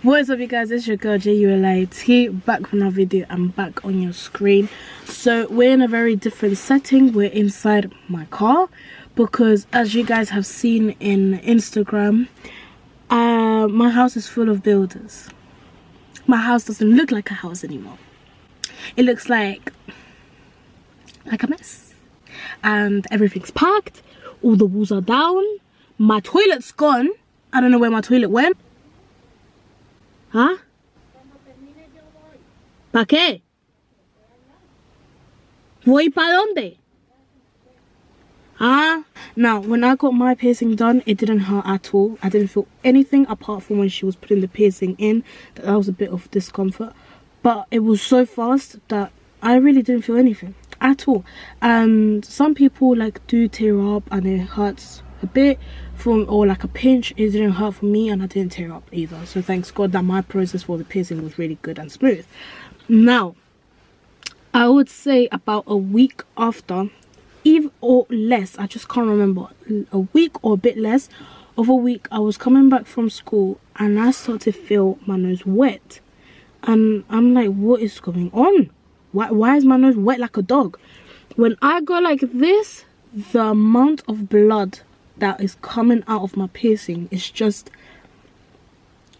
What is up, you guys? It's your girl JULIT, back from our video. I'm back on your screen. So we're in a very different setting. We're inside my car because, as you guys have seen in Instagram, my house is full of builders. My house doesn't look like a house anymore. It looks like a mess, and everything's packed. All the walls are down. My toilet's gone. I don't know where my toilet went. ¿Ah? ¿Para qué? ¿Voy para dónde? Ah, now when I got my piercing done, it didn't hurt at all. I didn't feel anything apart from when she was putting the piercing in. That was a bit of discomfort, but it was so fast that I really didn't feel anything at all. And some people like do tear up and it hurts a bit or like a pinch. It didn't hurt for me and I didn't tear up either, so thanks God that my process for the piercing was really good and smooth. Now I would say about a week after, even or less, I just can't remember, a week or a bit less of a week, I was coming back from school and I started to feel my nose wet, and I'm like, what is going on? Why is my nose wet like a dog? When I go like this, the amount of blood that is coming out of my piercing is just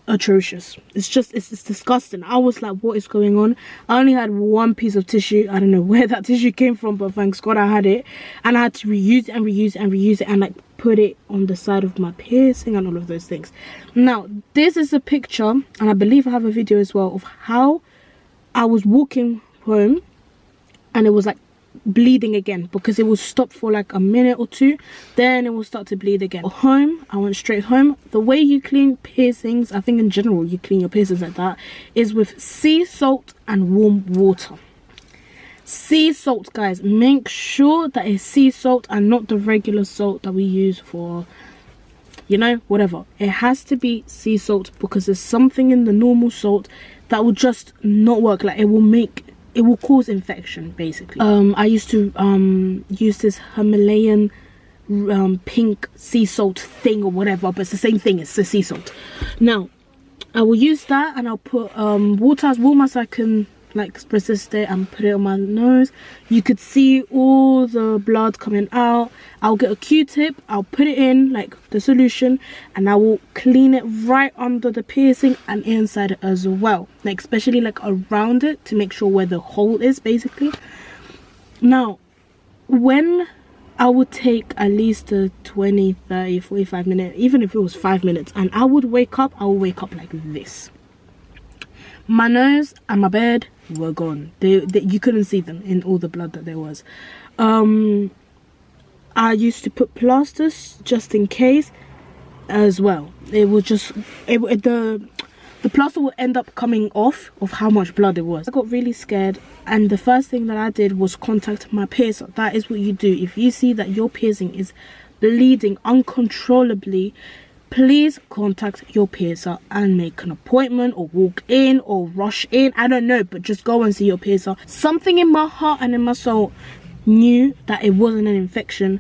atrocious. It's disgusting. I was like, what is going on? I only had one piece of tissue. I don't know where that tissue came from, but thanks God I had it, and I had to reuse it and reuse it and reuse it and like put it on the side of my piercing and all of those things. Now this is a picture, and I believe I have a video as well, of how I was walking home and it was like bleeding again, because it will stop for like a minute or two, then it will start to bleed again. Home, I went straight home. The way you clean piercings, I think in general you clean your piercings like that, is with sea salt and warm water. Sea salt, guys, make sure that it's sea salt and not the regular salt that we use for, you know, whatever. It has to be sea salt, because there's something in the normal salt that will just not work. Like it will cause infection basically. I used to use this Himalayan pink sea salt thing or whatever, but it's the same thing, it's the sea salt. Now I will use that and I'll put water as warm as I can like resist it and put it on my nose. You could see all the blood coming out. I'll get a Q-tip, I'll put it in like the solution, and I will clean it right under the piercing and inside it as well, like especially like around it to make sure where the hole is basically. Now when I would take at least a 20, 30, 45 minutes, even if it was 5 minutes, and I would wake up, I would wake up like this. My nose and my bed were gone. You couldn't see them in all the blood that there was. I used to put plasters just in case as well. It would just the plaster would end up coming off of how much blood it was. I got really scared, and the first thing that I did was contact my piercer. That is what you do if you see that your piercing is bleeding uncontrollably. Please contact your piercer and make an appointment, or walk in or rush in, I don't know, but just go and see your piercer. Something in my heart and in my soul knew that it wasn't an infection,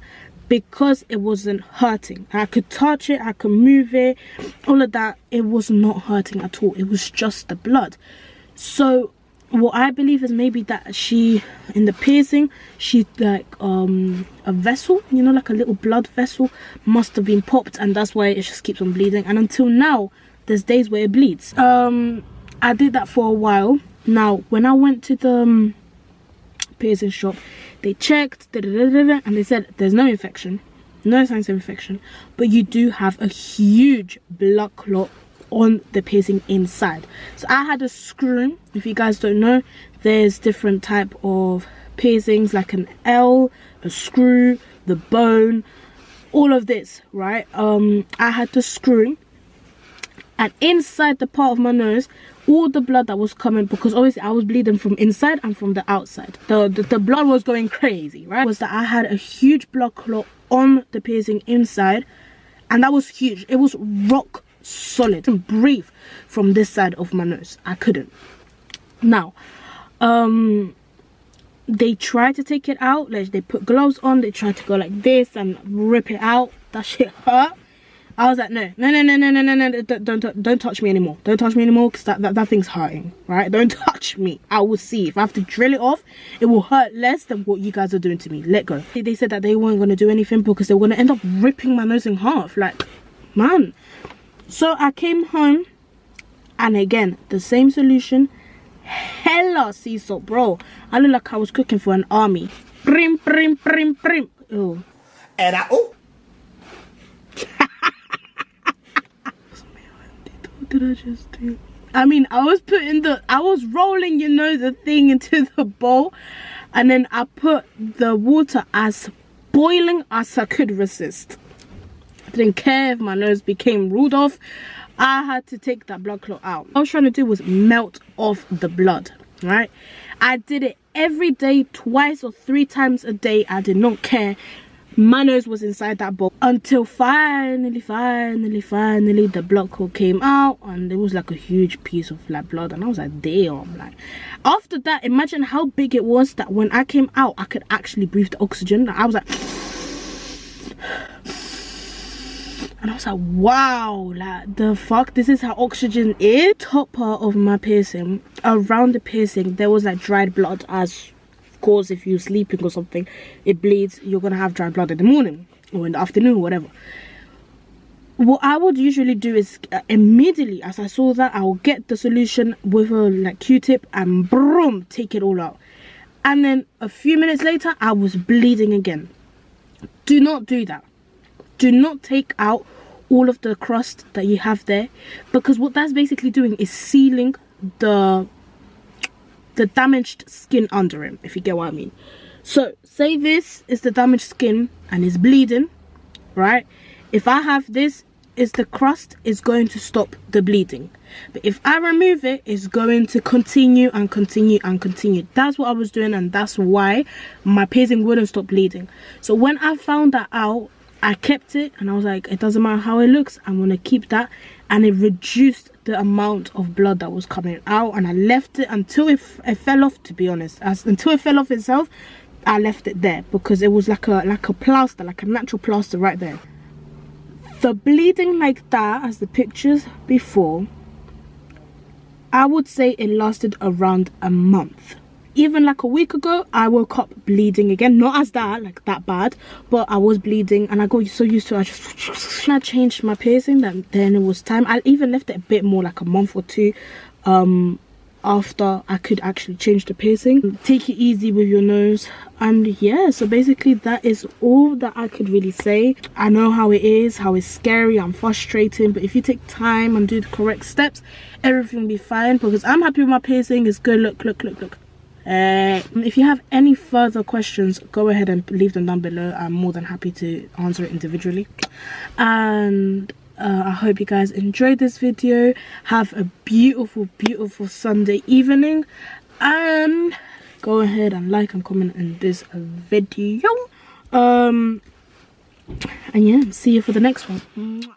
because it wasn't hurting. I could touch it, I could move it, all of that. It was not hurting at all. It was just the blood. So what I believe is maybe that she, in the piercing, she like a vessel, you know, like a little blood vessel must have been popped, and that's why it just keeps on bleeding. And until now there's days where it bleeds. I did that for a while. Now when I went to the piercing shop, they checked and they said there's no infection, no signs of infection, but you do have a huge blood clot on the piercing inside. So I had a screw. If you guys don't know, there's different type of piercings, like an L, a screw, the bone, all of this, right? I had the screw, and inside the part of my nose, all the blood that was coming, because obviously I was bleeding from inside and from the outside, the blood was going crazy, right? Was that I had a huge blood clot on the piercing inside, and that was huge. It was rock solid. I couldn't breathe from this side of my nose. I couldn't. Now they tried to take it out, like they put gloves on, they tried to go like this and rip it out. That shit hurt. I was like, no, don't touch me anymore. Don't touch me anymore, because that thing's hurting, right? Don't touch me. I will see. If I have to drill it off, it will hurt less than what you guys are doing to me. Let go. They said that they weren't going to do anything because they were going to end up ripping my nose in half. Like, man. So I came home, and again, the same solution. Hella sea salt, bro. I look like I was cooking for an army. Prim. Oh. And What did I just do? I mean, I was rolling, you know, the thing into the bowl, and then I put the water as boiling as I could resist. I didn't care if my nose became Rudolph. I had to take that blood clot out. What I was trying to do was melt off the blood, right? I did it every day, 2 or 3 times a day. I did not care. My nose was inside that bowl until finally the blood clot came out, and it was like a huge piece of like blood, and I was like, damn. Like, after that, imagine how big it was that when I came out, I could actually breathe the oxygen. I was like, and I was like, wow, like, the fuck, this is how oxygen is. Top part of my piercing, around the piercing, there was like dried blood. As of course, if you're sleeping or something, it bleeds, you're gonna have dried blood in the morning or in the afternoon or whatever. What I would usually do is immediately as I saw that, I will get the solution with a like Q-tip and boom, take it all out. And then a few minutes later, I was bleeding again. Do not do that. Do not take out all of the crust that you have there, because what that's basically doing is sealing the damaged skin under it, if you get what I mean. So say this is the damaged skin and it's bleeding, right? If I have this, is the crust is going to stop the bleeding, but if I remove it, it's going to continue and continue and continue. That's what I was doing, and that's why my piercing wouldn't stop bleeding. So when I found that out, I kept it, and I was like, it doesn't matter how it looks, I'm gonna keep that. And it reduced the amount of blood that was coming out, and I left it until it fell off, to be honest. Until it fell off itself, I left it there, because it was like a plaster, like a natural plaster right there. The bleeding like that, as the pictures before, I would say it lasted around a month. Even like a week ago, I woke up bleeding again. Not as that, like that bad, but I was bleeding, and I got so used to it. I changed my piercing, then it was time. I even left it a bit more, like a month or 2 after I could actually change the piercing. Take it easy with your nose. And yeah, so basically that is all that I could really say. I know how it is, how it's scary and frustrating, but if you take time and do the correct steps, everything will be fine, because I'm happy with my piercing. It's good. Look. If you have any further questions, go ahead and leave them down below. I'm more than happy to answer it individually. And I hope you guys enjoyed this video. Have a beautiful Sunday evening, and go ahead and like and comment on this video. And yeah, see you for the next one.